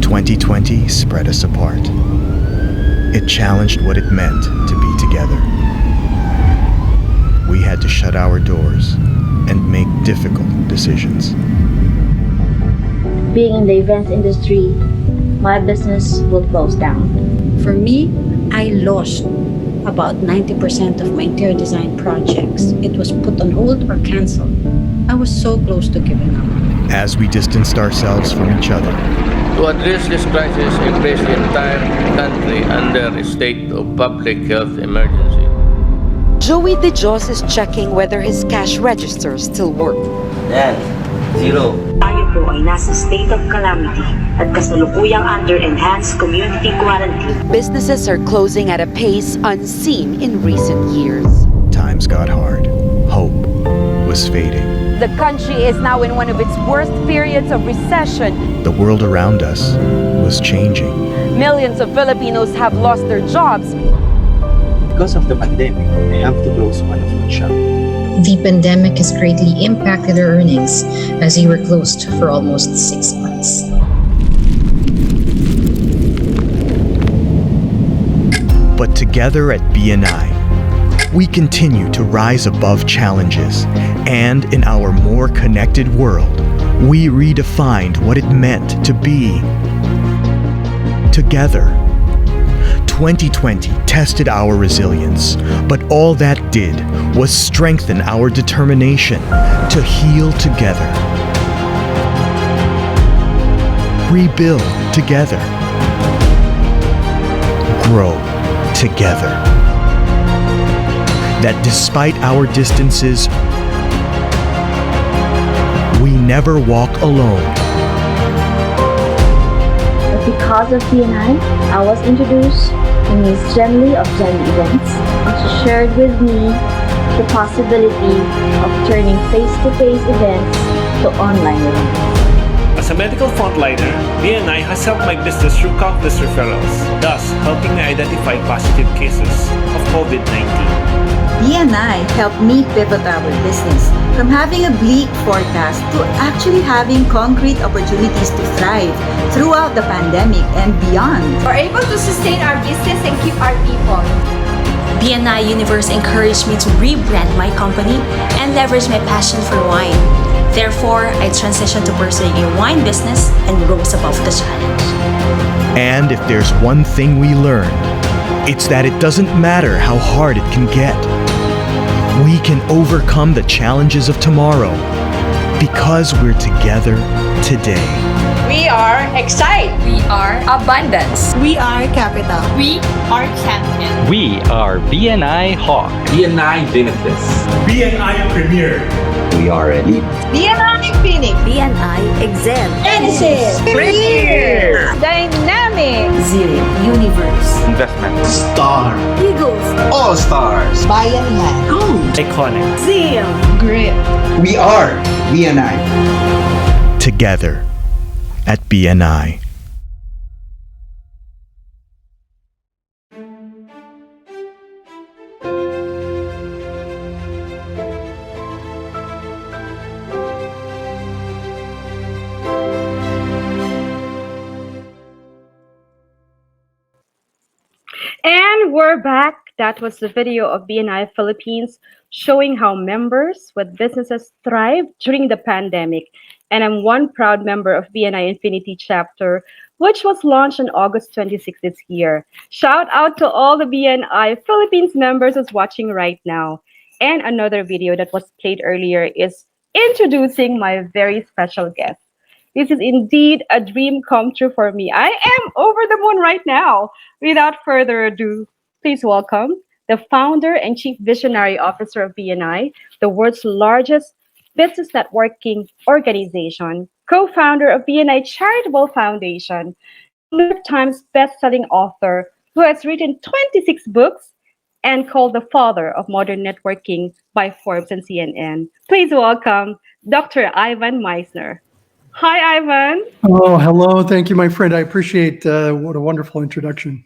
2020 spread us apart. It challenged what it meant to be together. We had to shut our doors and make difficult decisions. Being in the events industry, my business will close down. For me, I lost about 90% of my interior design projects. It was put on hold or canceled. I was so close to giving up. As we distanced ourselves from each other, To address this crisis, we placed the entire country under a state of public health emergency. Joey De Jos is checking whether his cash registers still work. Yan, zero. Tayo po ay nasa state of calamity at kasalukuyang under enhanced community quarantine. Businesses are closing at a pace unseen in recent years. times got hard. Hope was fading. The country is now in one of its worst periods of recession. The world around us was changing. Millions of Filipinos have lost their jobs. Because of the pandemic, I have to close one of my shop. The pandemic has greatly impacted our earnings as we were closed for almost 6 months. But together at BNI, we continue to rise above challenges, and in our more connected world, we redefined what it meant to be together. 2020 tested our resilience, but all that did was strengthen our determination to heal together, rebuild together, grow together. That despite our distances, we never walk alone. But because of BNI, I was introduced to Ms. Jenly of Jenly Events, and she shared with me the possibility of turning face-to-face events to online events. As a medical frontliner, BNI has helped my business through countless referrals, thus helping me identify positive cases of COVID-19. BNI helped me pivot our business from having a bleak forecast to actually having concrete opportunities to thrive throughout the pandemic and beyond. We're able to sustain our business and keep our people. BNI Universe encouraged me to rebrand my company and leverage my passion for wine. Therefore, I transitioned to pursuing a wine business and rose above the challenge. And if there's one thing we learned, it's that it doesn't matter how hard it can get. We can overcome the challenges of tomorrow because we're together today. We are Excite. We are Abundance. We are Capital. We are Champion. We are BNI Hawk. BNI Limitless. BNI Premier. We are Elite. BNI Phoenix. BNI Excel. Genesis. Premier. Dynamic. Zero. Universe. Investment. Star. Eagles. All Stars. Bayanland. Iconic. Zeal. Grip. We are BNI. Together at BNI. And we're back. That was the video of BNI Philippines showing how members with businesses thrive during the pandemic. And I'm one proud member of BNI Infinity chapter, which was launched on August 26 this year. Shout out to all the BNI Philippines members who's watching right now. And another video that was played earlier is introducing my very special guest. This is indeed a dream come true for me. I am over the moon right now. Without further ado, please welcome the founder and chief visionary officer of BNI, the world's largest business networking organization, co-founder of BNI Charitable Foundation, New York Times best-selling author who has written 26 books and called the father of modern networking by Forbes and CNN. Please welcome Dr. Ivan Misner. Hi, Ivan. Oh, hello. Thank you, my friend. I appreciate what a wonderful introduction.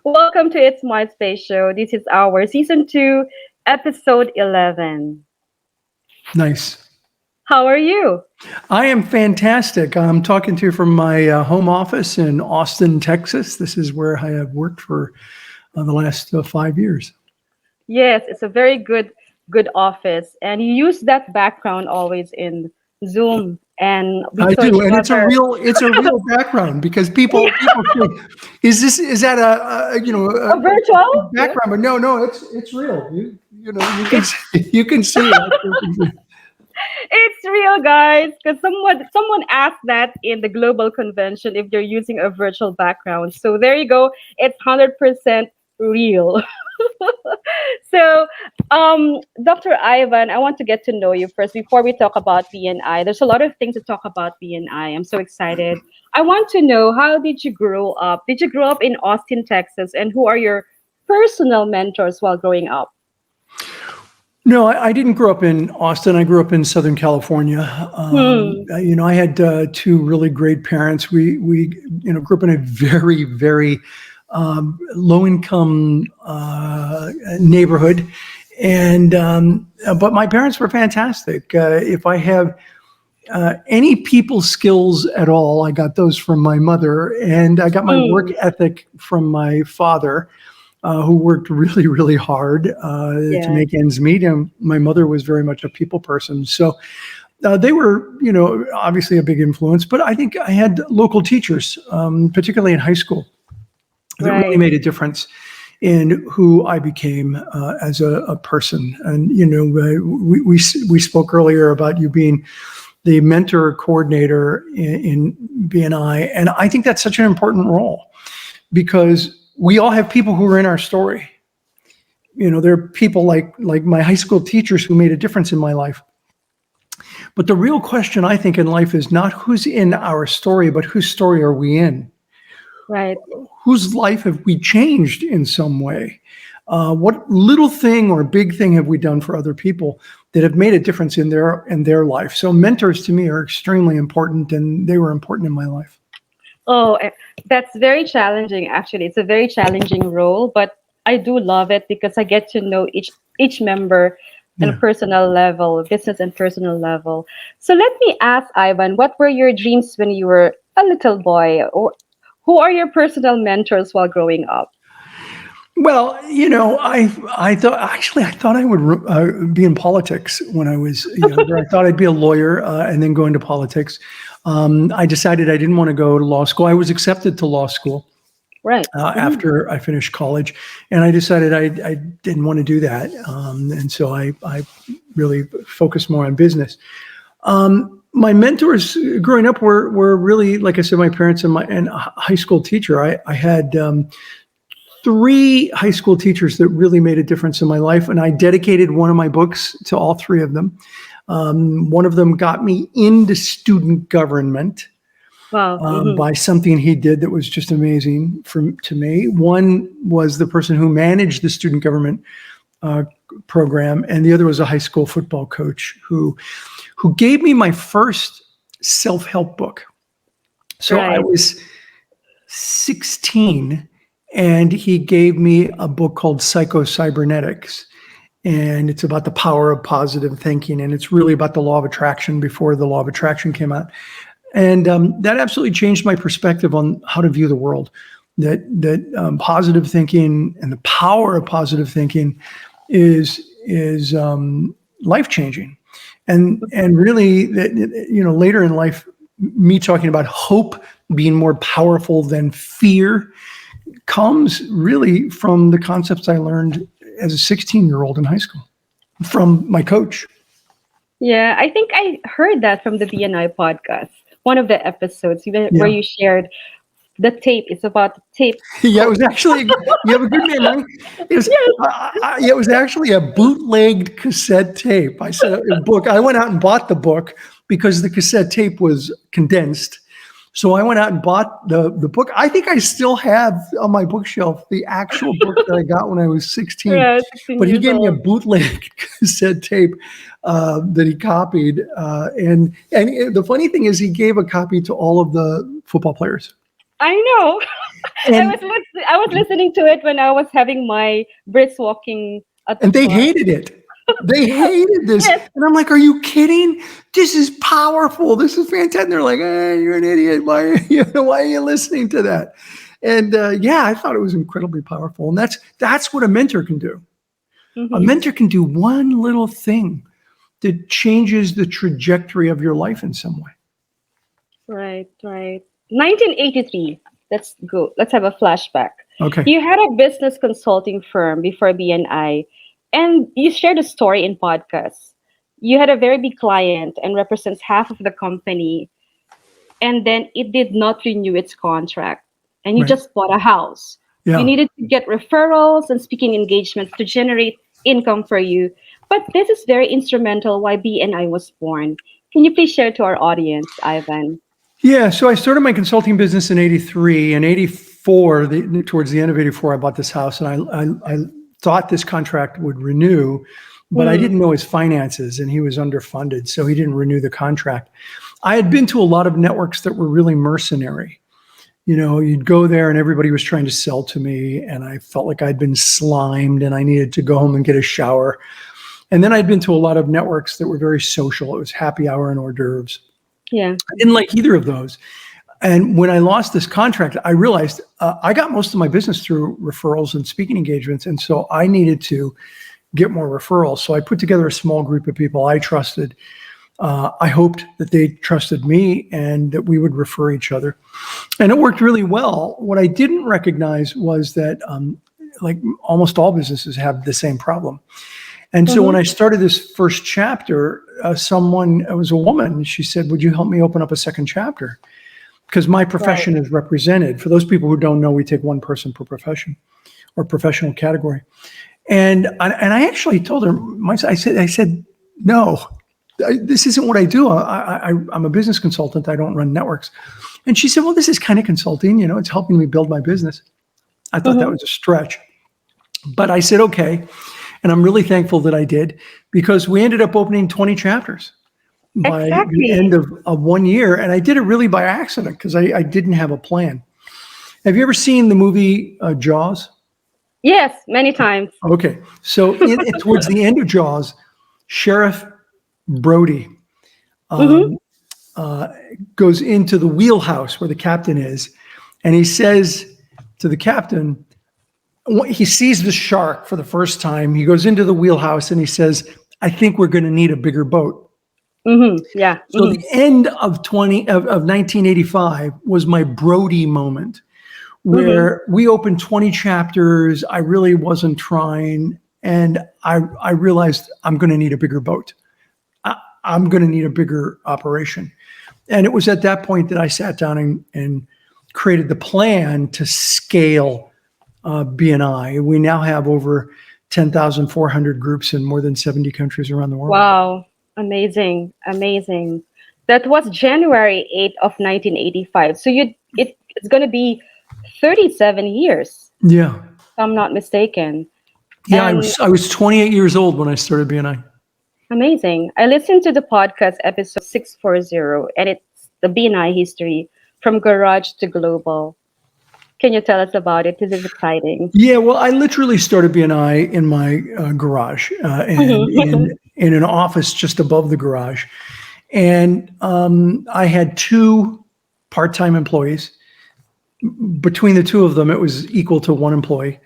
Welcome to It's My Space Show. This is our season 2, episode 11. Nice. How are you? I am fantastic. I'm talking to you from my home office in Austin, Texas. This is where I have worked for the last 5 years. Yes, it's a very good office, and you use that background always in Zoom, and we I saw do, each and other. it's a real background because people say, is that A virtual? a Yes. background? But no, it's real. You can It's see, you can see it. it's real, guys. Because someone asked that in the global convention if you're using a virtual background. So there you go. It's 100% real. So, Dr. Ivan, I want to get to know you first before we talk about BNI. There's a lot of things to talk about BNI. I'm so excited. I want to know, how did you grow up? Did you grow up in Austin, Texas? And who are your personal mentors while growing up? No, I didn't grow up in Austin. I grew up in Southern California. Hmm. I had two really great parents. We grew up in a very, very low income neighborhood, and but my parents were fantastic. If I have any people skills at all, I got those from my mother, and I got my work ethic from my father, who worked really, really hard to Yeah. make ends meet. And my mother was very much a people person. So they were, obviously a big influence. But I think I had local teachers, particularly in high school, that really Right. made a difference in who I became as a person. And, we spoke earlier about you being the mentor coordinator in BNI. And I think that's such an important role because we all have people who are in our story. There are people like my high school teachers who made a difference in my life. But the real question, I think, in life is not who's in our story, but whose story are we in? Right. Whose life have we changed in some way? What little thing or big thing have we done for other people that have made a difference in their life? So mentors to me are extremely important, and they were important in my life. Oh, that's very challenging, actually. It's a very challenging role, but I do love it because I get to know each member on a Yeah. personal level, business and personal level. So let me ask Ivan, what were your dreams when you were a little boy? Or who are your personal mentors while growing up? Well, I thought I would be in politics when I was younger. I thought I'd be a lawyer and then go into politics. I decided I didn't want to go to law school. I was accepted to law school Right. after I finished college, and I decided I didn't want to do that. And so I really focused more on business. My mentors growing up were really, like I said, my parents and a high school teacher. I had three high school teachers that really made a difference in my life, and I dedicated one of my books to all three of them. One of them got me into student government Wow. by something he did that was just amazing to me. One was the person who managed the student government program, and the other was a high school football coach who gave me my first self-help book. So I Right. was 16, and he gave me a book called Psycho-Cybernetics. And it's about the power of positive thinking. And it's really about the law of attraction before the law of attraction came out. And that absolutely changed my perspective on how to view the world. That positive thinking and the power of positive thinking is life changing. And really, later in life, me talking about hope being more powerful than fear comes really from the concepts I learned as a 16-year-old in high school from my coach. Yeah, I think I heard that from the BNI podcast, one of the episodes where Yeah. you shared the tape. It's about the tape. Yeah, it was actually, you have a good memory. It was, it was actually a bootlegged cassette tape. I said a book. I went out and bought the book because the cassette tape was condensed. So I went out and bought the book. I think I still have on my bookshelf the actual book that I got when I was 16. Yeah, 16 But he years gave me a old. bootleg cassette tape that he copied. And the funny thing is he gave a copy to all of the football players. I know. And, I was listening to it when I was having my brisk walking at the and they park. hated it. They hated this. And I'm like, are you kidding? This is powerful. This is fantastic. And they're like, you're an idiot. Why are you listening to that? And yeah, I thought it was incredibly powerful. And that's what a mentor can do. A mentor can do one little thing that changes the trajectory of your life in some way. Right. 1983. Let's go. Let's have a flashback. Okay. You had a business consulting firm before BNI, and you shared a story in podcasts. You had a very big client and represents half of the company, and then it did not renew its contract, and you Right. just bought a house. Yeah. You needed to get referrals and speaking engagements to generate income for you. But this is very instrumental why BNI was born. Can you please share to our audience, Ivan? Yeah, so I started my consulting business in 83. In 84, towards the end of 84, I bought this house, and I thought this contract would renew, but I didn't know his finances, and he was underfunded, so he didn't renew the contract. I had been to a lot of networks that were really mercenary. You know, you'd go there and everybody was trying to sell to me, and I felt like I'd been slimed and I needed to go home and get a shower. And then I'd been to a lot of networks that were very social. It was happy hour and hors d'oeuvres. Yeah. I didn't like either of those. And when I lost this contract, I realized I got most of my business through referrals and speaking engagements. And so I needed to get more referrals. So I put together a small group of people I trusted. I hoped that they trusted me and that we would refer each other. And it worked really well. What I didn't recognize was that like almost all businesses have the same problem. And so when I started this first chapter, it was a woman, she said, would you help me open up a second chapter? Because my profession is represented. For those people who don't know, we take one person per profession or professional category. And I actually told her, I said, no, this isn't what I do. I'm a business consultant. I don't run networks. And she said, well, this is kind of consulting. You know, it's helping me build my business. I thought that was a stretch. But I said, okay. And I'm really thankful that I did, because we ended up opening 20 chapters by the end of 1 year. And I did it really by accident because I didn't have a plan. Have you ever seen the movie Jaws? Yes, many times. Okay. So towards the end of Jaws, Sheriff Brody goes into the wheelhouse where the captain is. And he says to the captain, he sees the shark for the first time. He goes into the wheelhouse and he says, I think we're going to need a bigger boat. Yeah. So the end of 1985 was my Brody moment, where we opened 20 chapters. I really wasn't trying. And I realized I'm going to need a bigger boat. I'm going to need a bigger operation. And it was at that point that I sat down and created the plan to scale BNI. We now have over 10,400 groups in more than 70 countries around the world. Wow. Amazing. That was January 8th of 1985. So it's going to be 37 years. Yeah. If I'm not mistaken. Yeah, I was 28 years old when I started BNI. Amazing. I listened to the podcast episode 640, and it's the BNI history from garage to global. Can you tell us about it? This is exciting. Yeah, well, I literally started BNI in my garage and in an office just above the garage. And I had 2 part-time employees. Between the 2 of them, it was equal to 1 employee.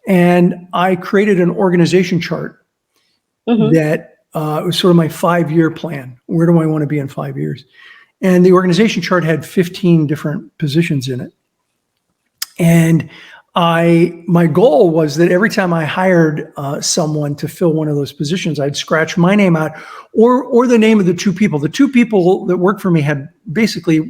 And I created an organization chart that was sort of my 5-year plan. Where do I want to be in 5 years? And the organization chart had 15 different positions in it. And my goal was that every time I hired someone to fill one of those positions, I'd scratch my name out or the name of the 2 people. The 2 people that worked for me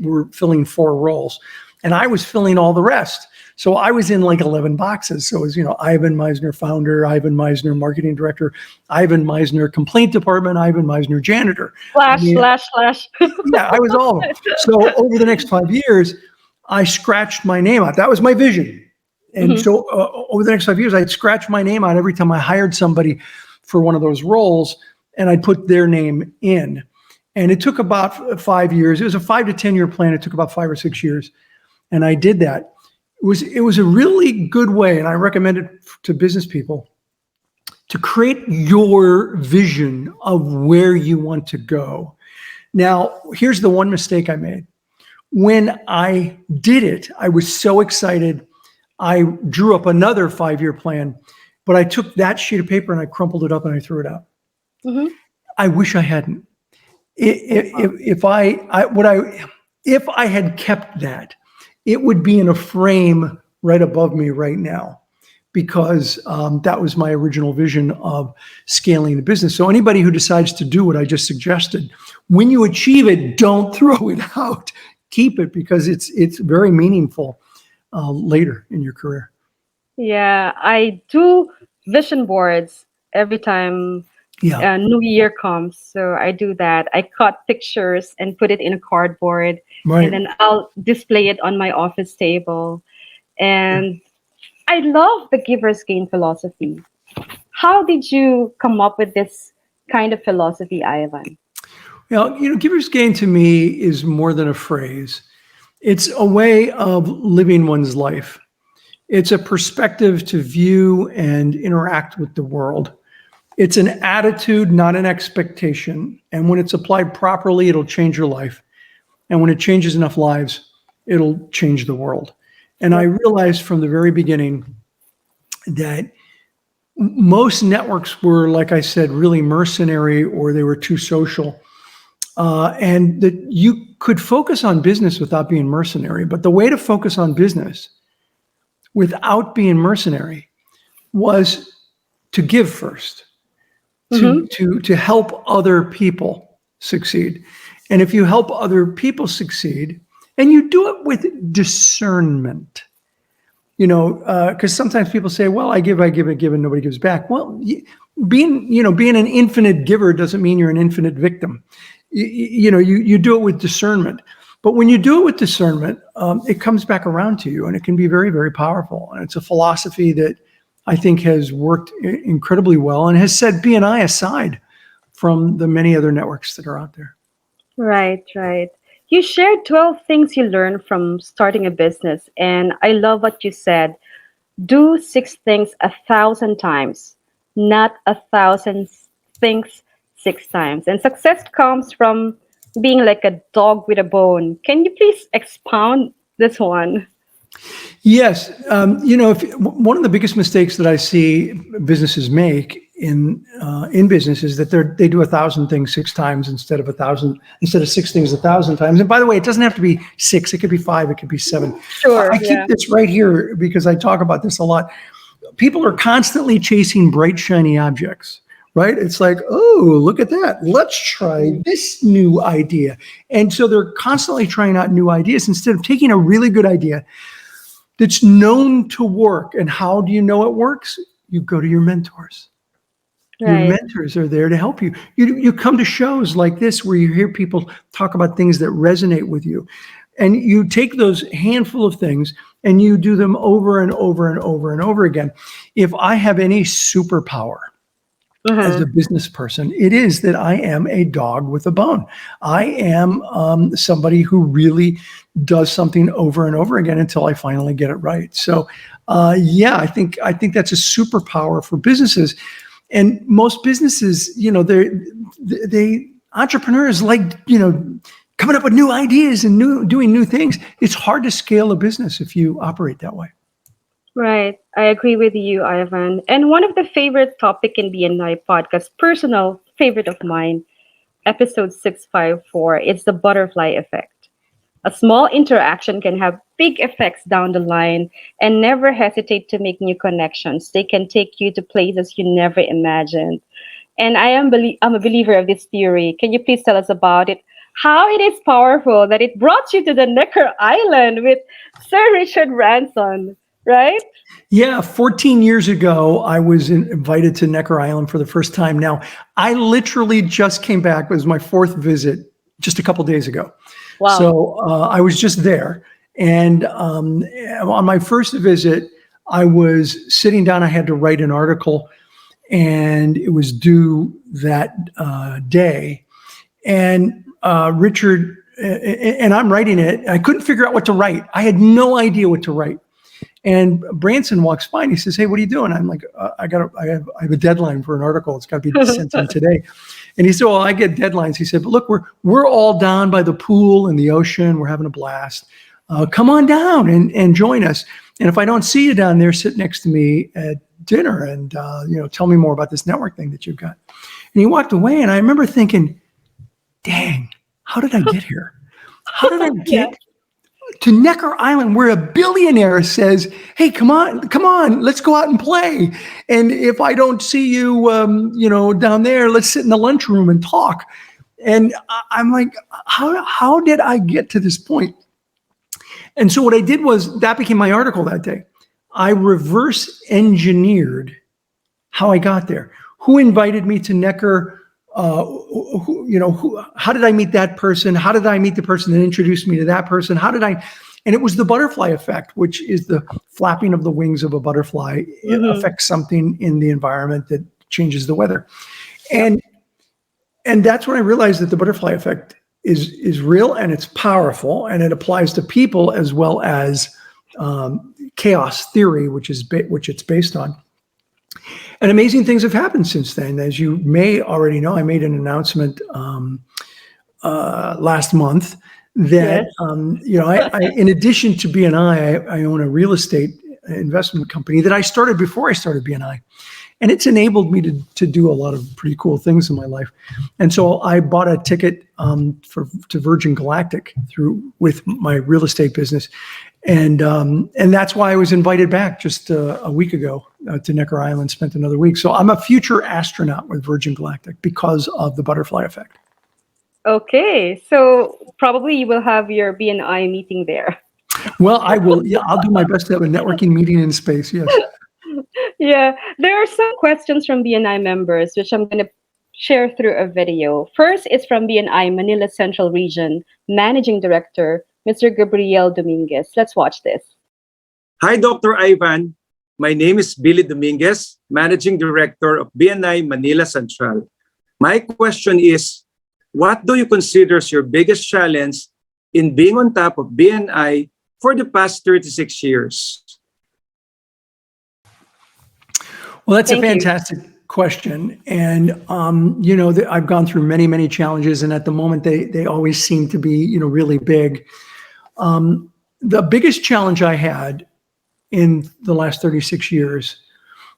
were filling 4 roles, and I was filling all the rest. So I was in like 11 boxes. So it was, Ivan Misner, founder, Ivan Misner, marketing director, Ivan Misner, complaint department, Ivan Misner, janitor. Slash. Yeah, I was all of them. So over the next 5 years, I scratched my name out. That was my vision. And so over the next 5 years, I'd scratch my name out every time I hired somebody for one of those roles, and I'd put their name in. And it took about 5 years. It was a 5 to 10 year plan. It took about 5 or 6 years. And I did that. It was a really good way, and I recommend it to business people, to create your vision of where you want to go. Now, here's the one mistake I made. When I did it, I was so excited. I drew up another 5-year plan, but I took that sheet of paper and I crumpled it up and I threw it out. Mm-hmm. I wish I hadn't. If I had kept that, it would be in a frame right above me right now, because that was my original vision of scaling the business. So anybody who decides to do what I just suggested, when you achieve it, don't throw it out. Keep it, because it's very meaningful later in your career. Yeah, I do vision boards every time Yeah. New Year comes. So I do that. I cut pictures and put it in a cardboard, Right. and then I'll display it on my office table. And I love the giver's gain philosophy. How did you come up with this kind of philosophy, Ivan? Well, giver's gain to me is more than a phrase. It's a way of living one's life. It's a perspective to view and interact with the world. It's an attitude, not an expectation. And when it's applied properly, it'll change your life. And when it changes enough lives, it'll change the world. And I realized from the very beginning that most networks were, like I said, really mercenary, or they were too social. And that you could focus on business without being mercenary. But the way to focus on business without being mercenary was to give first, to help other people succeed. And if you help other people succeed, and you do it with discernment, because sometimes people say, well, I give, and nobody gives back. Well, being an infinite giver doesn't mean you're an infinite victim. You do it with discernment. But when you do it with discernment, it comes back around to you, and it can be very, very powerful. And it's a philosophy that I think has worked incredibly well and has set BNI aside from the many other networks that are out there. Right, right. You shared 12 things you learned from starting a business, and I love what you said. Do 6 things 1,000 times, not 1,000 things 6 times. And success comes from being like a dog with a bone. Can you please expound this one? Yes. One of the biggest mistakes that I see businesses make in business is that they do 1,000 things 6 times instead of 6 things 1,000 times. And by the way, it doesn't have to be 6. It could be 5. It could be 7. Sure. I keep this right here because I talk about this a lot. People are constantly chasing bright, shiny objects. Right? It's like, oh, look at that. Let's try this new idea. And so they're constantly trying out new ideas instead of taking a really good idea that's known to work. And how do you know it works? You go to your mentors. Right. Your mentors are there to help you. You come to shows like this where you hear people talk about things that resonate with you. And you take those handful of things and you do them over and over and over and over again. If I have any superpower, as a business person, it is that I am a dog with a bone. I am somebody who really does something over and over again until I finally get it right. So, I think that's a superpower for businesses. And most businesses, they entrepreneurs like coming up with new ideas and doing new things. It's hard to scale a business if you operate that way. Right. I agree with you, Ivan. And one of the favorite topic in BNI podcast, personal favorite of mine, episode 654, it's the butterfly effect. A small interaction can have big effects down the line, and never hesitate to make new connections. They can take you to places you never imagined. And I'm a believer of this theory. Can you please tell us about it? How it is powerful that it brought you to the Necker Island with Sir Richard Branson. Right? Yeah, 14 years ago, I was invited to Necker Island for the first time. Now, I literally just came back. It was my 4th visit just a couple days ago. Wow. So I was just there. And on my first visit, I was sitting down. I had to write an article, and it was due that day. And Richard, and I'm writing it. I couldn't figure out what to write. I had no idea what to write. And Branson walks by and he says, "Hey, what are you doing?" I'm like, I have a deadline for an article. It's got to be sent in today." And he said, "Well, I get deadlines." He said, "But look, we're all down by the pool and the ocean. We're having a blast. Come on down and join us. And if I don't see you down there, sit next to me at dinner and tell me more about this network thing that you've got." And he walked away, and I remember thinking, "Dang, how did I get here? How did I get to Necker Island, where a billionaire says, 'Hey, come on, let's go out and play. And if I don't see you, down there, let's sit in the lunchroom and talk.'" And I'm like, how did I get to this point? And so what I did was, that became my article that day. I reverse engineered how I got there. Who invited me to Necker? How did I meet that person? How did I meet the person that introduced me to that person? And it was the butterfly effect, which is the flapping of the wings of a butterfly. It affects something in the environment that changes the weather. And that's when I realized that the butterfly effect is real, and it's powerful, and it applies to people as well as chaos theory, which it's based on. And amazing things have happened since then. As you may already know, I made an announcement last month that in addition to BNI, I own a real estate investment company that I started before I started BNI. And it's enabled me to do a lot of pretty cool things in my life. And so I bought a ticket to Virgin Galactic with my real estate business. And that's why I was invited back just a week ago to Necker Island, spent another week. So I'm a future astronaut with Virgin Galactic because of the butterfly effect. Okay, so probably you will have your BNI meeting there. Well, I will. Yeah, I'll do my best to have a networking meeting in space. Yes. Yeah, there are some questions from BNI members, which I'm going to share through a video. First is from BNI Manila Central Region Managing Director, Mr. Gabriel Dominguez. Let's watch this. Hi, Dr. Ivan. My name is Billy Dominguez, Managing Director of BNI Manila Central. My question is, what do you consider your biggest challenge in being on top of BNI for the past 36 years? Well, that's a fantastic question. And, I've gone through many, many challenges, and at the moment they always seem to be, really big. The biggest challenge I had in the last 36 years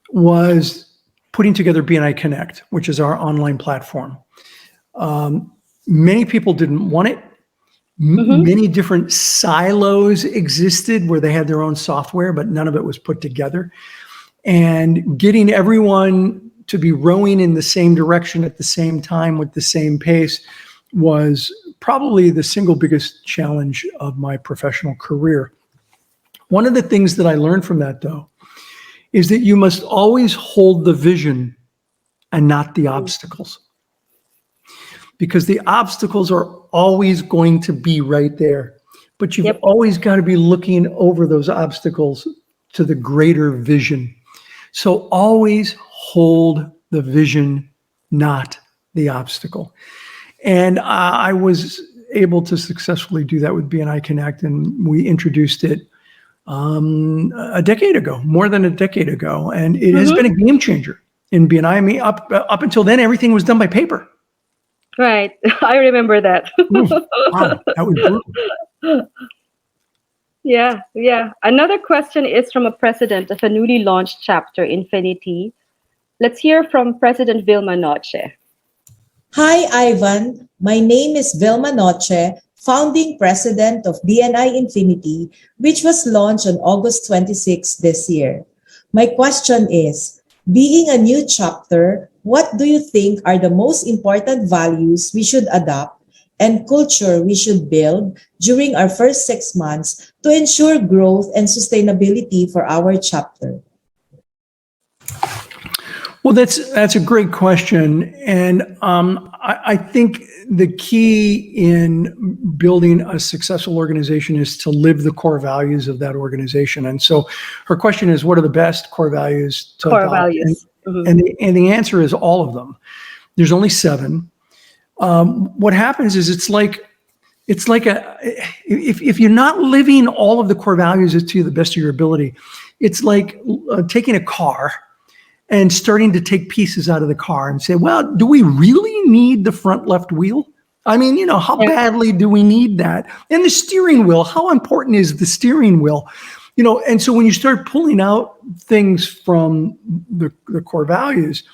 was putting together BNI Connect, which is our online platform. Many people didn't want it. Many different silos existed where they had their own software, but none of it was put together. And getting everyone to be rowing in the same direction at the same time with the same pace was probably the single biggest challenge of my professional career. One of the things that I learned from that, though, is that you must always hold the vision and not the obstacles. Because the obstacles are always going to be right there. But you've always got to be looking over those obstacles to the greater vision. So always hold the vision, not the obstacle. And I was able to successfully do that with BNI Connect, and we introduced it a decade ago, more than a decade ago. And it has been a game changer in BNI. I mean, up until then, everything was done by paper. Right. I remember that. Wow, that was brutal. Yeah. Another question is from a president of a newly launched chapter, Infinity. Let's hear from President Vilma Noche. Hi, Ivan. My name is Vilma Noche, founding president of BNI Infinity, which was launched on August 26 this year. My question is, being a new chapter, what do you think are the most important values we should adopt and culture we should build during our first 6 months to ensure growth and sustainability for our chapter? Well, that's a great question. And I think the key in building a successful organization is to live the core values of that organization. And so her question is, what are the best core values to adopt? Values. And the answer is all of them. There's only 7. What happens is it's like it's like if you're not living all of the core values to the best of your ability, it's like taking a car and starting to take pieces out of the car and say, well, do we really need the front left wheel? I mean, how badly do we need that? And the steering wheel, how important is the steering wheel? And so when you start pulling out things from the core values,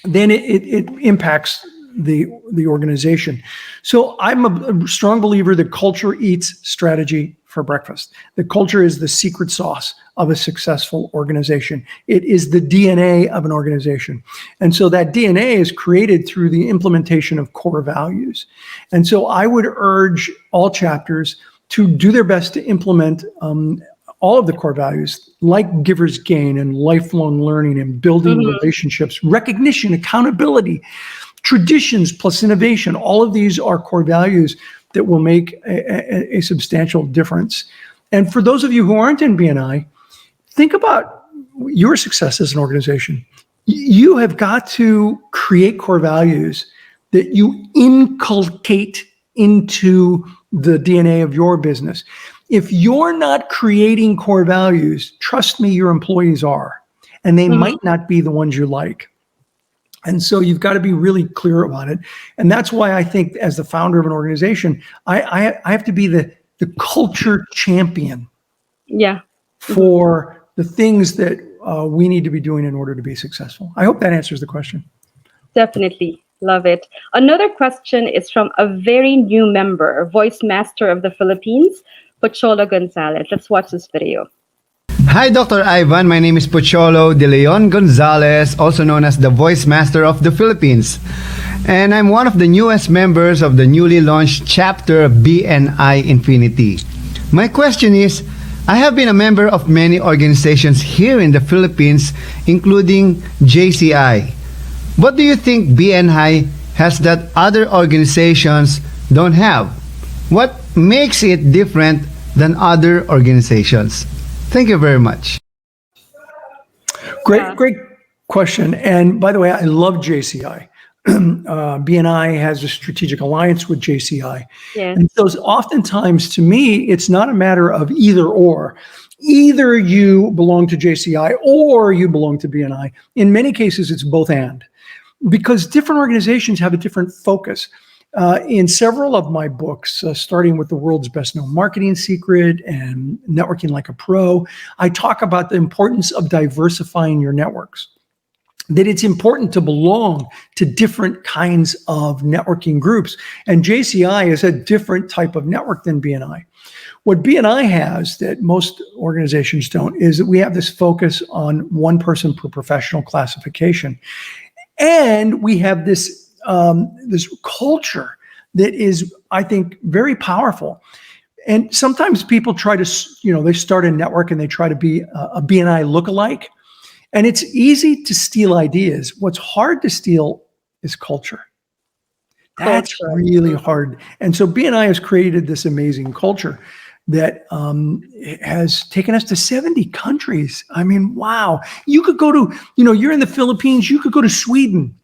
then it impacts the organization. So I'm a strong believer that culture eats strategy for breakfast. The culture is the secret sauce of a successful organization. It is the DNA of an organization. And so that DNA is created through the implementation of core values. And so I would urge all chapters to do their best to implement all of the core values, like giver's gain and lifelong learning and building relationships, recognition, accountability, traditions plus innovation. All of these are core values that will make a substantial difference. And for those of you who aren't in BNI, think about your success as an organization. You have got to create core values that you inculcate into the DNA of your business. If you're not creating core values, trust me, your employees are, and they might not be the ones you like. And so you've got to be really clear about it. And that's why I think as the founder of an organization, I have to be the culture champion for the things that we need to be doing in order to be successful. I hope that answers the question. Definitely. Love it. Another question is from a very new member, Voice Master of the Philippines, Pocholo Gonzalez. Let's watch this video. Hi, Dr. Ivan. My name is Pocholo de Leon Gonzalez, also known as the Voice Master of the Philippines. And I'm one of the newest members of the newly launched chapter of BNI Infinity. My question is, I have been a member of many organizations here in the Philippines, including JCI. What do you think BNI has that other organizations don't have? What makes it different than other organizations? Thank you very much. Great question. And by the way, I love JCI. BNI has a strategic alliance with JCI. Yes. And so oftentimes to me, it's not a matter of either or. Either you belong to JCI or you belong to BNI. In many cases, it's both and. Because different organizations have a different focus. In several of my books, starting with The World's Best Known Marketing Secret and Networking Like a Pro, I talk about the importance of diversifying your networks. That it's important to belong to different kinds of networking groups. And JCI is a different type of network than BNI. What BNI has that most organizations don't is that we have this focus on one person per professional classification. And we have this this culture that is, I think, very powerful. And sometimes people try to, they start a network and they try to be a BNI lookalike. And it's easy to steal ideas. What's hard to steal is culture. That's really hard. And so BNI has created this amazing culture that has taken us to 70 countries. I mean, wow. You could go to, you're in the Philippines, you could go to Sweden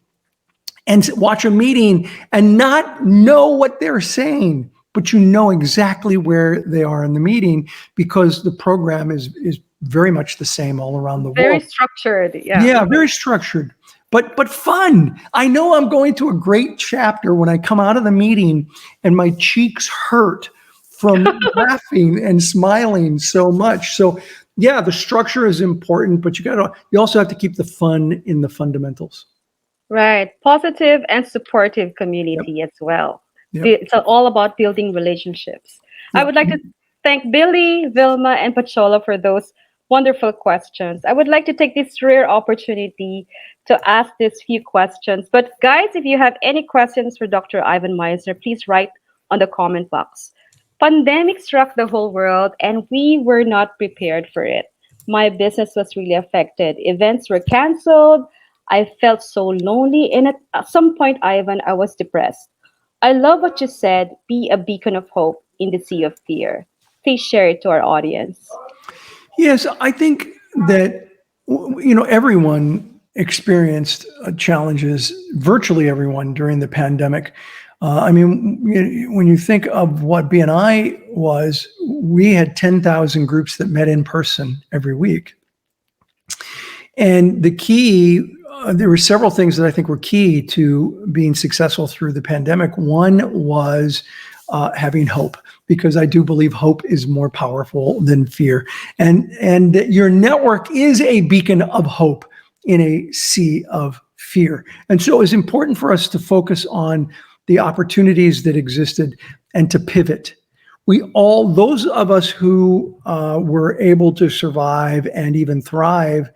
and watch a meeting and not know what they're saying, but you know exactly where they are in the meeting because the program is very much the same all around the world. Very structured. Yeah, very structured, but fun. I know I'm going to a great chapter when I come out of the meeting and my cheeks hurt from laughing and smiling so much. So yeah, the structure is important, but you also have to keep the fun in the fundamentals. Right. Positive and supportive community as well. It's all about building relationships. I would like to thank Billy, Vilma, and Pocholo for those wonderful questions. I would like to take this rare opportunity to ask these few questions. But guys, if you have any questions for Dr. Ivan Misner, please write on the comment box. Pandemic struck the whole world and we were not prepared for it. My business was really affected. Events were canceled. I felt so lonely, and at some point, Ivan, I was depressed. I love what you said, be a beacon of hope in the sea of fear. Please share it to our audience. Yes, I think that, everyone experienced challenges, virtually everyone during the pandemic. I mean, when you think of what BNI was, we had 10,000 groups that met in person every week. And the key, there were several things that I think were key to being successful through the pandemic. One was having hope, because I do believe hope is more powerful than fear. And your network is a beacon of hope in a sea of fear. And so it was important for us to focus on the opportunities that existed and to pivot. Those of us who were able to survive and even thrive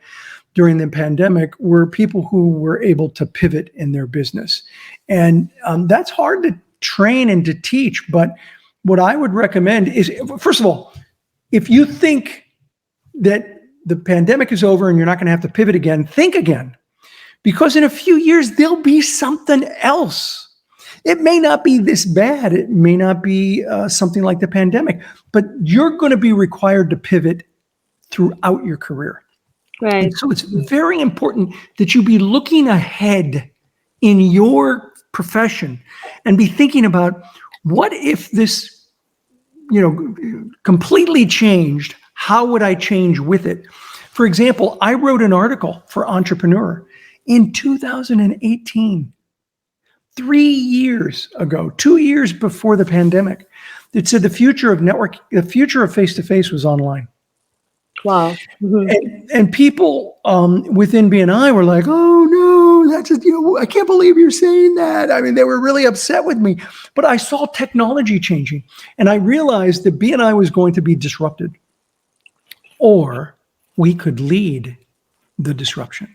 during the pandemic were people who were able to pivot in their business. And that's hard to train and to teach. But what I would recommend is, first of all, if you think that the pandemic is over and you're not going to have to pivot again, think again. Because in a few years, there'll be something else. It may not be this bad. It may not be something like the pandemic, but you're going to be required to pivot throughout your career. Right. And so it's very important that you be looking ahead in your profession and be thinking about, what if this, completely changed? How would I change with it? For example, I wrote an article for Entrepreneur in 2018, 3 years ago, 2 years before the pandemic, that said the future of face-to-face was online. Wow. Mm-hmm. And people within BNI were like, "Oh no, that's just, I can't believe you're saying that." I mean, they were really upset with me. But I saw technology changing, and I realized that BNI was going to be disrupted, or we could lead the disruption.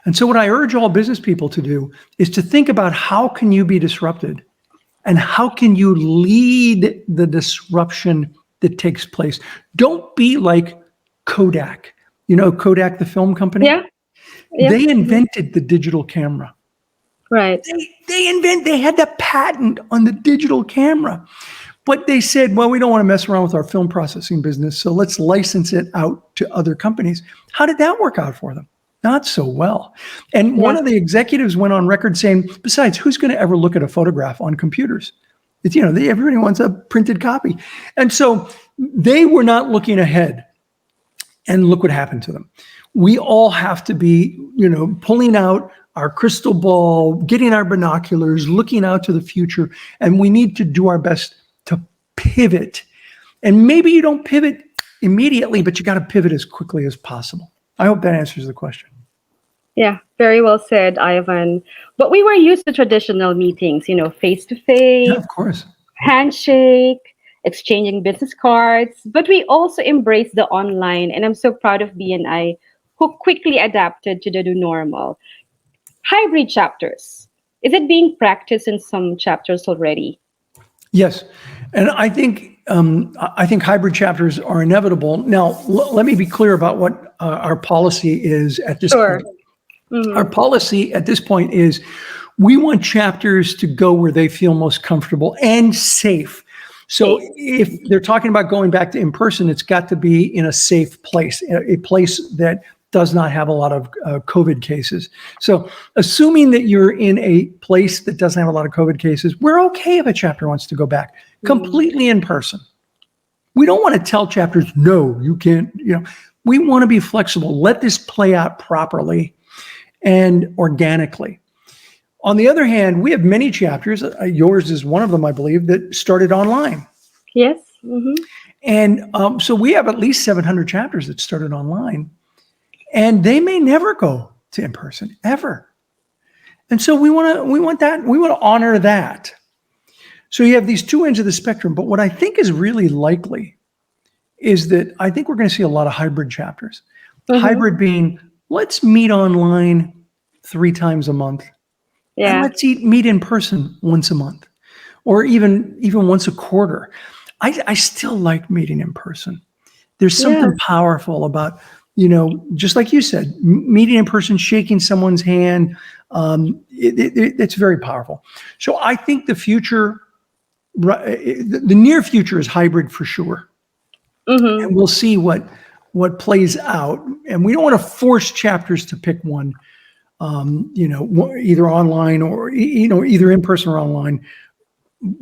And so what I urge all business people to do is to think about, how can you be disrupted, and how can you lead the disruption that takes place? Don't be like Kodak. Kodak, the film company? Yeah. They invented the digital camera. Right. They had the patent on the digital camera. But they said, well, we don't want to mess around with our film processing business, so let's license it out to other companies. How did that work out for them? Not so well. And one of the executives went on record saying, besides, who's going to ever look at a photograph on computers? It's, everybody wants a printed copy. And so they were not looking ahead. And look what happened to them. We all have to be, pulling out our crystal ball, getting our binoculars, looking out to the future. And we need to do our best to pivot. And maybe you don't pivot immediately, but you got to pivot as quickly as possible. I hope that answers the question. Yeah, very well said, Ivan. But we were used to traditional meetings, face-to-face. Yeah, of course. Handshake, exchanging business cards, but we also embrace the online, and I'm so proud of BNI, who quickly adapted to the new normal. Hybrid chapters. Is it being practiced in some chapters already? Yes, and I think hybrid chapters are inevitable. Now, let me be clear about what our policy is at this point. Mm-hmm. Our policy at this point is, we want chapters to go where they feel most comfortable and safe. So if they're talking about going back to in-person, it's got to be in a safe place, a place that does not have a lot of COVID cases. So assuming that you're in a place that doesn't have a lot of COVID cases, we're okay if a chapter wants to go back completely in person. We don't want to tell chapters, no, you can't, we want to be flexible. Let this play out properly and organically. On the other hand, we have many chapters, yours is one of them, I believe, that started online. Yes. Mm-hmm. And so we have at least 700 chapters that started online, and they may never go to in-person, ever. And so we want to honor that. So you have these two ends of the spectrum, but what I think is really likely is that I think we're going to see a lot of hybrid chapters. Mm-hmm. Hybrid being, let's meet online 3 times a month. Yeah. And let's meet in person once a month, or even once a quarter. I still like meeting in person. There's something powerful about, just like you said, meeting in person, shaking someone's hand. It's very powerful. So I think the future, the near future, is hybrid for sure. Mm-hmm. And we'll see what plays out. And we don't want to force chapters to pick one. Either online or, either in person or online.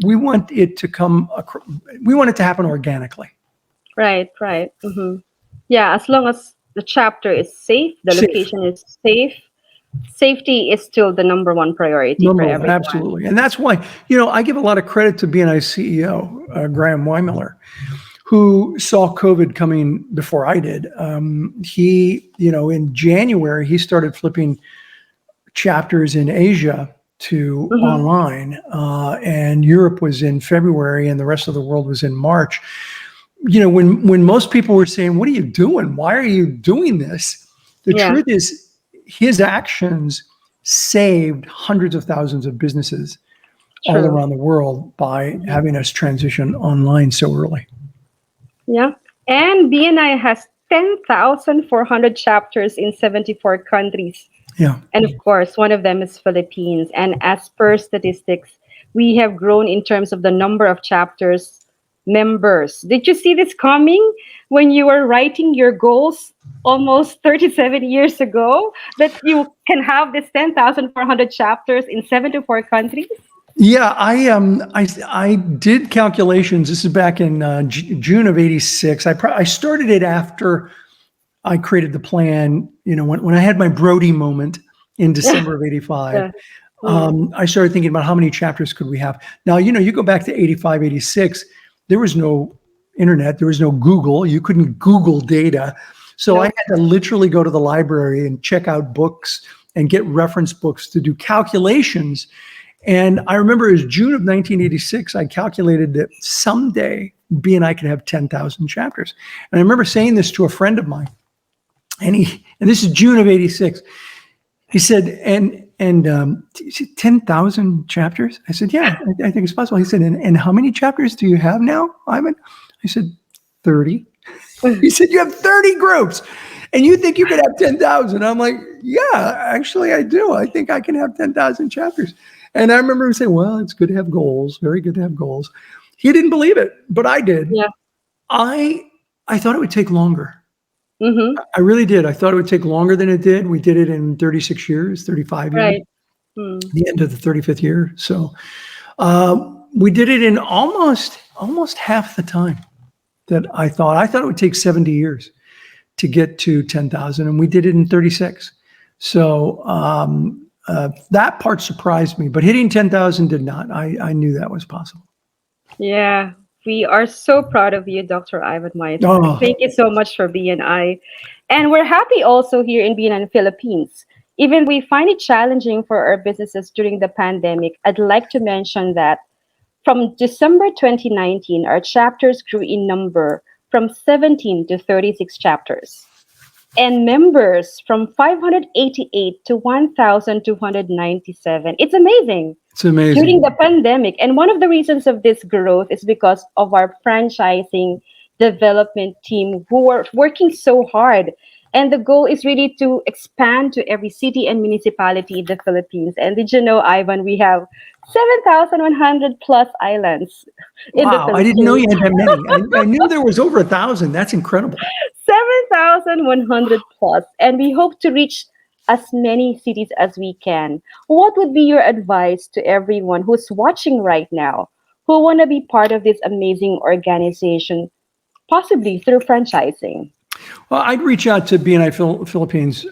we want it to we want it to happen organically. Right. Yeah, as long as the chapter is safe, the Safe. location is safe, safety is still the number one priority for Number one, everyone. absolutely. And that's why, I give a lot of credit to BNI CEO, Graham Weimiller, who saw COVID coming before I did. He, in January, he started flipping chapters in Asia to online, and Europe was in February and the rest of the world was in March. When most people were saying, "What are you doing? Why are you doing this?" The truth is, his actions saved hundreds of thousands of businesses all around the world by having us transition online so early. Yeah. And BNI has 10,400 chapters in 74 countries. Yeah. And of course, one of them is Philippines. And as per statistics, we have grown in terms of the number of chapters members. Did you see this coming when you were writing your goals almost 37 years ago, that you can have this 10,400 chapters in 74 countries? Yeah, I did calculations. This is back in June of '86. I started it after I created the plan. When I had my Brody moment in December of '85. I started thinking about how many chapters could we have. Now, you go back to '85, '86. There was no internet. There was no Google. You couldn't Google data. So I had to literally go to the library and check out books and get reference books to do calculations. And I remember it was June of 1986, I calculated that someday BNI could have 10,000 chapters. And I remember saying this to a friend of mine, and this is June of '86. He said, and 10,000 chapters? I said, yeah, I think it's possible. He said, and how many chapters do you have now, Ivan? I said, 30. He said, you have 30 groups and you think you could have 10,000. I'm like, yeah, actually I do. I think I can have 10,000 chapters. And I remember him saying, well, it's good to have goals. Very good to have goals. He didn't believe it, but I did. Yeah. I thought it would take longer. I really did. I thought it would take longer than it did. We did it in 36 years, 35 years. Right. The end of the 35th year. So we did it in almost half the time that I thought. I thought it would take 70 years to get to 10,000, and we did it in 36. So that part surprised me, but hitting 10,000 did not. I knew that was possible. Yeah. We are so proud of you, Dr. Ivan White. Oh. Thank you so much for BNI. And we're happy also here in BNI Philippines. Even we find it challenging for our businesses during the pandemic, I'd like to mention that from December 2019, our chapters grew in number from 17 to 36 chapters. And members from 588 to 1,297. It's amazing. It's amazing. During the pandemic. And one of the reasons of this growth is because of our franchising development team who are working so hard. And the goal is really to expand to every city and municipality in the Philippines. And did you know, Ivan, we have 7,100 plus islands in the Philippines. I didn't know you had that many. I knew there was over 1,000. That's incredible. 7,100 plus. And we hope to reach as many cities as we can. What would be your advice to everyone who's watching right now, who want to be part of this amazing organization, possibly through franchising? Well, I'd reach out to BNI Philippines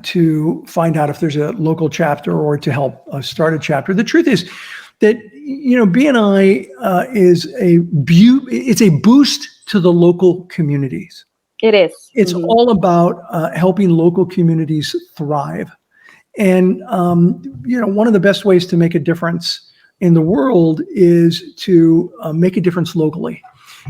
to find out if there's a local chapter or to help start a chapter. The truth is that BNI is it's a boost to the local communities. It is. It's all about helping local communities thrive. And, one of the best ways to make a difference in the world is to make a difference locally.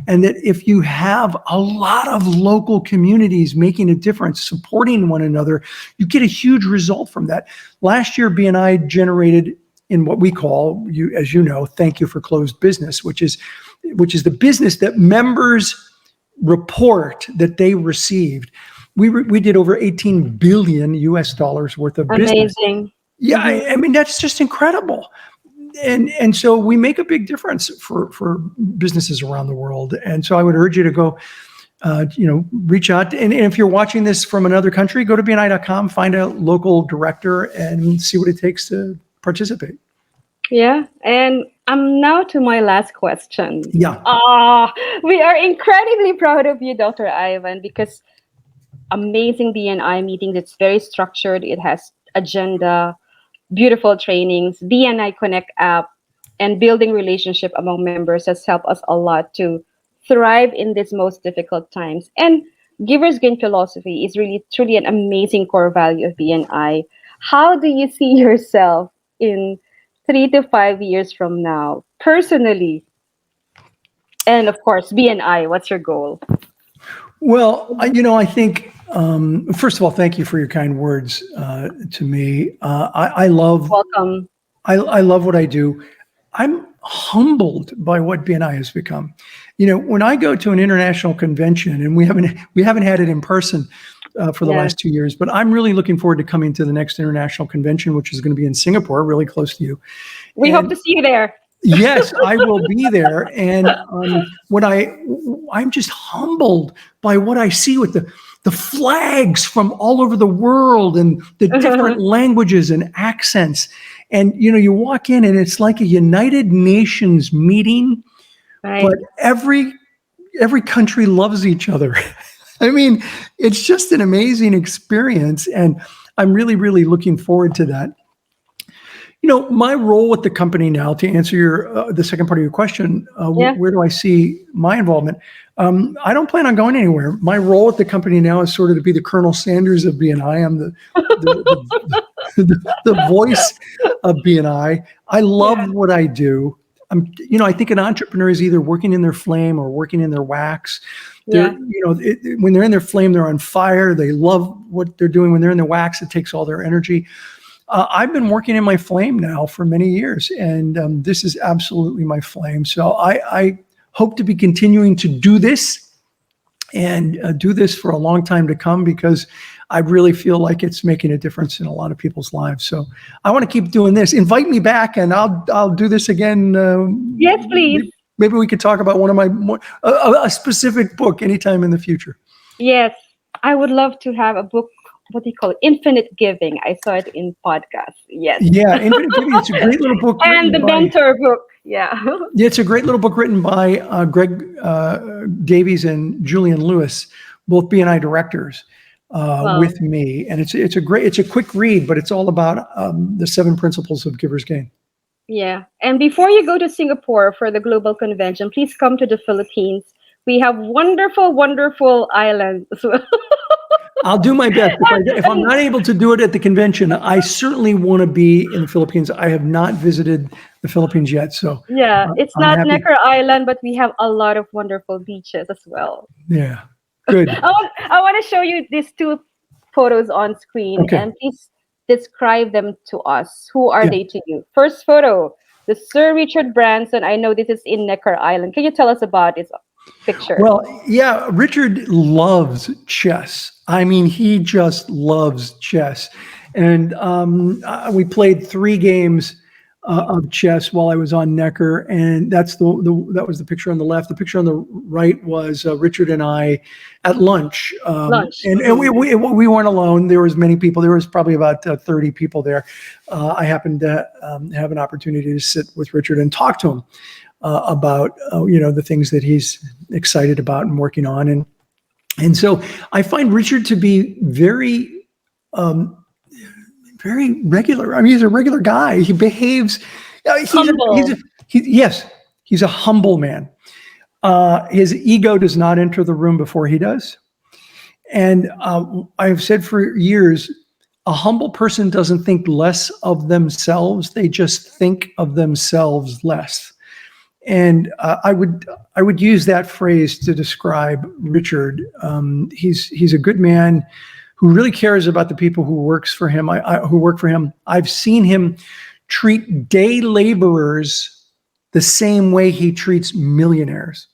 And that if you have a lot of local communities making a difference, supporting one another, you get a huge result from that. Last year, BNI generated in what we call, as you know, thank you for closed business, which is the business that members report that they received. We did over 18 billion US dollars worth of business. Amazing. Yeah, I mean, that's just incredible. And so we make a big difference for businesses around the world. And so I would urge you to go, reach out. And if you're watching this from another country, go to BNI.com, find a local director and see what it takes to participate. Yeah. And Now to my last question. Yeah. We are incredibly proud of you, Dr. Ivan, because amazing BNI meetings. It's very structured. It has agenda, beautiful trainings. BNI Connect app and building relationship among members has helped us a lot to thrive in these most difficult times. And Giver's Gain philosophy is really truly an amazing core value of BNI. How do you see yourself in 3 to 5 years from now, personally? And of course, BNI, what's your goal? Well, I think, first of all, thank you for your kind words to me. I love, Welcome. I love what I do. I'm humbled by what BNI has become. When I go to an international convention, and we haven't had it in person for the last 2 years, but I'm really looking forward to coming to the next international convention, which is going to be in Singapore, really close to you. We hope to see you there. Yes, I will be there. And I'm just humbled by what I see with the flags from all over the world and the different languages and accents. And, you walk in and it's like a United Nations meeting, but every country loves each other. I mean, it's just an amazing experience. And I'm really, really looking forward to that. My role with the company now, to answer the second part of your question, where do I see my involvement? I don't plan on going anywhere. My role at the company now is sort of to be the Colonel Sanders of BNI. I'm the voice of BNI. I love what I do. I think an entrepreneur is either working in their flame or working in their wax. When they're in their flame, they're on fire. They love what they're doing. When they're in their wax, it takes all their energy. I've been working in my flame now for many years, and this is absolutely my flame. So I hope to be continuing to do this and do this for a long time to come, because I really feel like it's making a difference in a lot of people's lives. So I want to keep doing this. Invite me back, and I'll do this again. Yes, please. Maybe we could talk about one of my a specific book anytime in the future. Yes, I would love to have a book. What do you call it? Infinite Giving. I saw it in podcast. Yes. Yeah, Infinite Giving. It's a great little book. And the Mentor book. Yeah. Yeah, it's a great little book written by Greg Davies and Julian Lewis, both BNI directors, with me. And it's a quick read, but it's all about the 7 principles of Giver's Gain. Yeah. And before you go to Singapore for the global convention, please come to the Philippines. We have wonderful, wonderful islands as well. I'll do my best. If I'm not able to do it at the convention, I certainly want to be in the Philippines. I have not visited the Philippines yet. So it's I'm not happy. Necker Island, but we have a lot of wonderful beaches as well. Yeah, good. I want to show you these 2 photos on screen, and please describe them to us. Who are they to you? First photo, the Sir Richard Branson. I know this is in Necker Island. Can you tell us about his picture? Well, yeah, Richard loves chess. I mean, he just loves chess. And we played 3 games of chess while I was on Necker, and that was the picture on the left. The picture on the right was Richard and I at lunch. And we weren't alone. There was many people. There was probably about 30 people there. I happened to have an opportunity to sit with Richard and talk to him about the things that he's excited about and working on, and so I find Richard to be very very regular. I mean, he's a regular guy. He behaves. Humble. He's a humble man. His ego does not enter the room before he does. And I've said for years, a humble person doesn't think less of themselves. They just think of themselves less. And I would use that phrase to describe Richard. He's a good man who really cares about the people who work for him. I've seen him treat day laborers the same way he treats millionaires.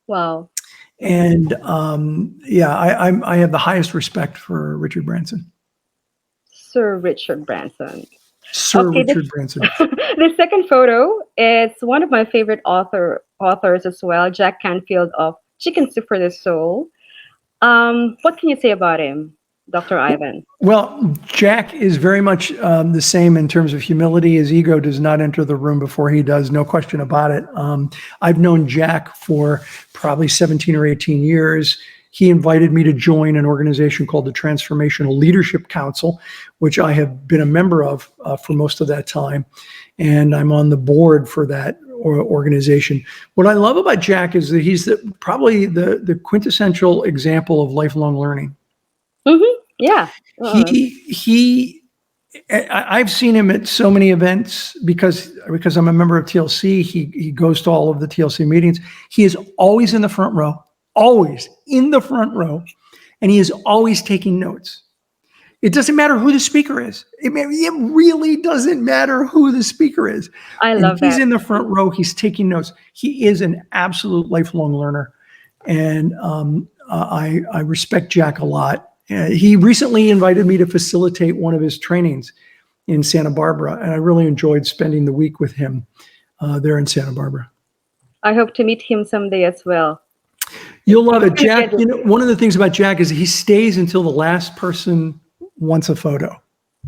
Wow. And I have the highest respect for Richard Branson. Sir Richard Branson. Sir Richard Branson. The second photo is one of my favorite authors as well, Jack Canfield of Chicken Soup for the Soul. What can you say about him? Dr. Ivan? Well, Jack is very much the same in terms of humility. His ego does not enter the room before he does, no question about it. I've known Jack for probably 17 or 18 years. He invited me to join an organization called the Transformational Leadership Council, which I have been a member of for most of that time. And I'm on the board for that organization. What I love about Jack is that he's probably the quintessential example of lifelong learning. Mm-hmm. Yeah. I've seen him at so many events because I'm a member of TLC. He goes to all of the TLC meetings. He is always in the front row, always in the front row, and he is always taking notes. It doesn't matter who the speaker is. It really doesn't matter who the speaker is. I love that. He's in the front row. He's taking notes. He is an absolute lifelong learner, and I respect Jack a lot. He recently invited me to facilitate one of his trainings in Santa Barbara, and I really enjoyed spending the week with him there in Santa Barbara. I hope to meet him someday as well. You'll love it. Jack, one of the things about Jack is he stays until the last person wants a photo.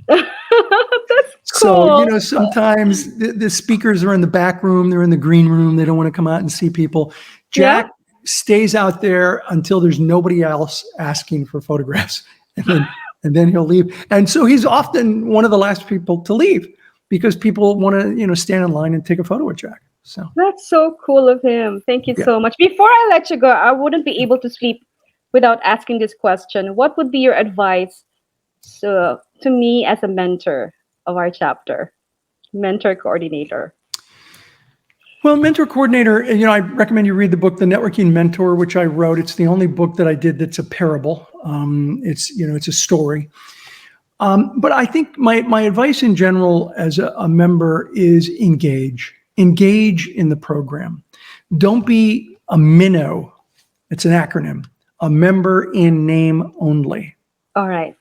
That's cool. So, sometimes the speakers are in the back room, they're in the green room, they don't want to come out and see people. Jack stays out there until there's nobody else asking for photographs, and then he'll leave. And so he's often one of the last people to leave because people want to, stand in line and take a photo with Jack. So that's so cool of him. Thank you so much. Before I let you go, I wouldn't be able to sleep without asking this question. What would be your advice to me as a mentor of our chapter, mentor coordinator? Well, mentor coordinator, I recommend you read the book, The Networking Mentor, which I wrote. It's the only book that I did that's a parable. It's a story. But I think my advice in general as a member is engage in the program. Don't be a minnow. It's an acronym, a member in name only. All right.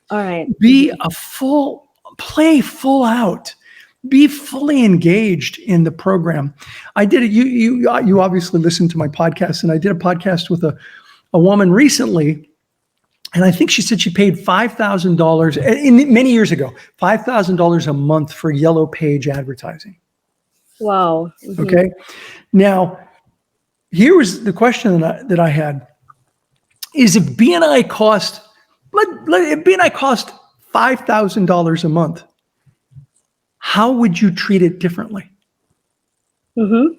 Be play full out. Be fully engaged in the program. I did it. You obviously listened to my podcast, and I did a podcast with a woman recently, and I think she said she paid $5,000 many years ago, $5,000 a month for Yellow Page advertising. Wow. Mm-hmm. Okay. Now, here was the question that I had: is if BNI cost $5,000 a month, how would you treat it differently? Mm-hmm.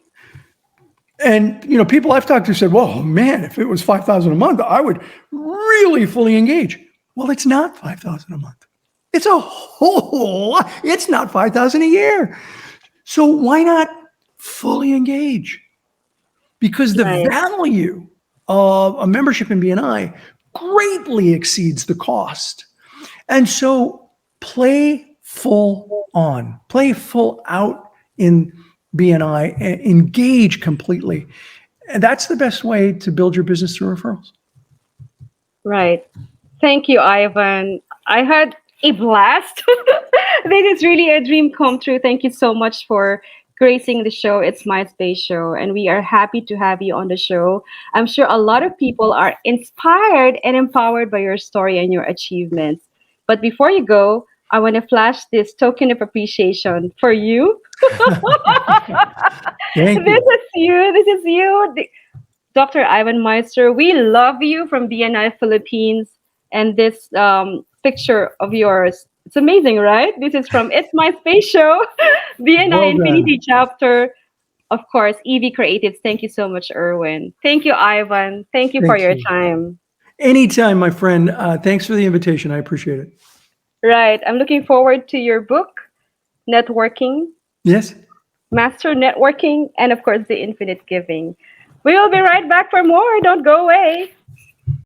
And people I've talked to said, "Well, man, if it was $5,000 a month, I would really fully engage." Well, it's not $5,000 a month. It's a whole lot. It's not $5,000 a year. So why not fully engage? Because the value of a membership in BNI greatly exceeds the cost. And so play full on, play full out in BNI, and engage completely. And that's the best way to build your business through referrals. Right. Thank you, Ivan. I had a blast. This is really a dream come true. Thank you so much for gracing the show. It's My Space Show, and we are happy to have you on the show. I'm sure a lot of people are inspired and empowered by your story and your achievements. But before you go, I want to flash this token of appreciation for you. Thank you. This is you, Dr. Ivan Meister. We love you from BNI Philippines. And this picture of yours, it's amazing, right? This is from It's My Space Show, BNI Infinity chapter. Of course, EV Creatives. Thank you so much, Erwin. Thank you, Ivan. Thank you for your time. Anytime, my friend. Thanks for the invitation. I appreciate it. Right. I'm looking forward to your book, Networking. Yes. Master Networking, and of course, The Infinite Giving. We will be right back for more. Don't go away.